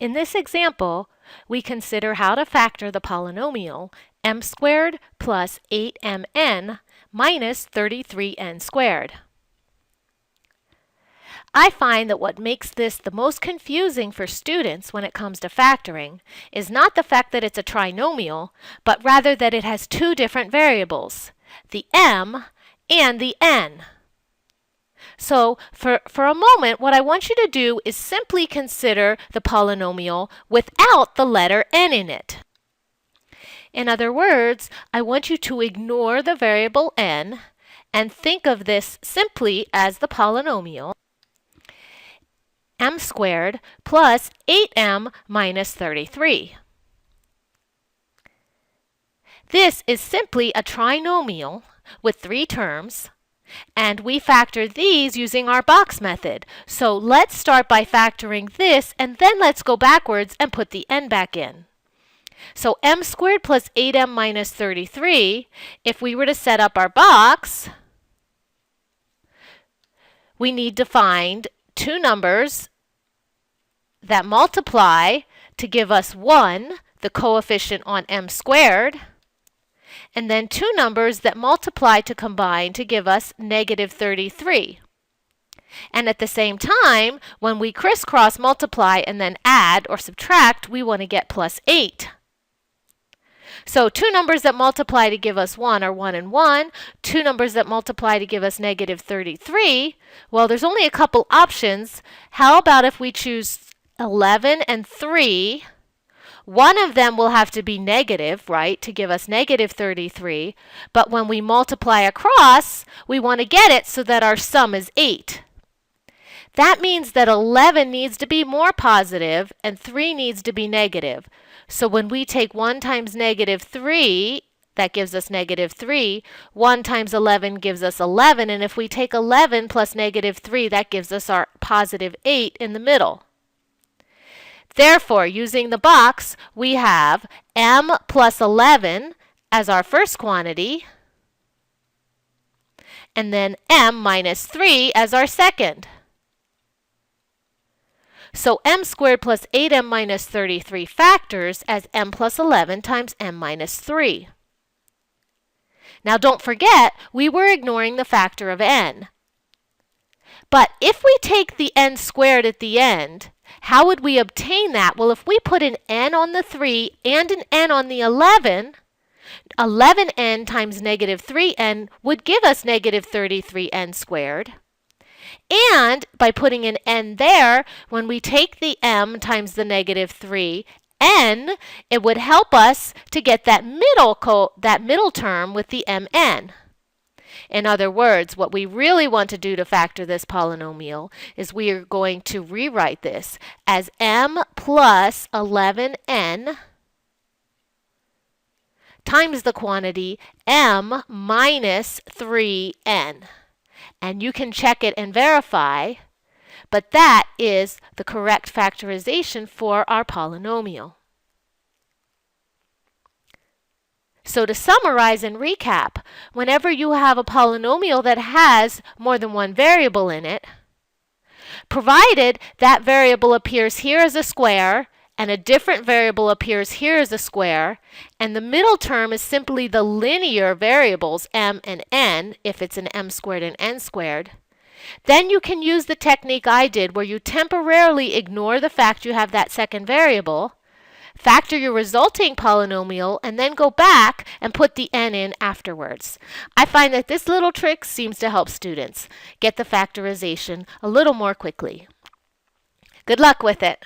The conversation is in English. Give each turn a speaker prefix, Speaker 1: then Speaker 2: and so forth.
Speaker 1: In this example, we consider how to factor the polynomial m squared plus 8mn minus 33n squared. I find that what makes this the most confusing for students when it comes to factoring is not the fact that it's a trinomial, but rather that it has two different variables, the m and the n. So for a moment, what I want you to do is simply consider the polynomial without the letter n in it. In other words, I want you to ignore the variable n and think of this simply as the polynomial m squared plus 8m minus 33. This is simply a trinomial with three terms, and we factor these using our box method. So let's start by factoring this, and then let's go backwards and put the n back in. So m squared plus 8m minus 33, if we were to set up our box, we need to find two numbers that multiply to give us 1, the coefficient on m squared, and then two numbers that multiply to combine to give us negative 33. And at the same time, when we crisscross multiply and then add or subtract, we want to get plus 8. So two numbers that multiply to give us 1 are 1 and 1. Two numbers that multiply to give us negative 33. Well, there's only a couple options. How about if we choose 11 and 3? One of them will have to be negative, right, to give us negative 33. But when we multiply across, we want to get it so that our sum is 8. That means that 11 needs to be more positive and 3 needs to be negative. So when we take 1 times negative 3, that gives us negative 3. 1 times 11 gives us 11. And if we take 11 plus negative 3, that gives us our positive 8 in the middle. Therefore, using the box, we have m plus 11 as our first quantity, and then m minus 3 as our second. So m squared plus 8m minus 33 factors as m plus 11 times m minus 3. Now don't forget, we were ignoring the factor of n. But if we take the n squared at the end, how would we obtain that? Well, if we put an n on the 3 and an n on the 11, 11n times negative 3n would give us negative 33n squared. And by putting an n there, when we take the m times the negative 3, n, it would help us to get that middle term with the mn. In other words, what we really want to do to factor this polynomial is we are going to rewrite this as m plus 11n times the quantity m minus 3n. And you can check it and verify, but that is the correct factorization for our polynomial. So to summarize and recap, whenever you have a polynomial that has more than one variable in it, provided that variable appears here as a square and a different variable appears here as a square, and the middle term is simply the linear variables m and n, if it's an m squared and n squared, then you can use the technique I did where you temporarily ignore the fact you have that second variable, factor your resulting polynomial, and then go back and put the n in afterwards. I find that this little trick seems to help students get the factorization a little more quickly. Good luck with it.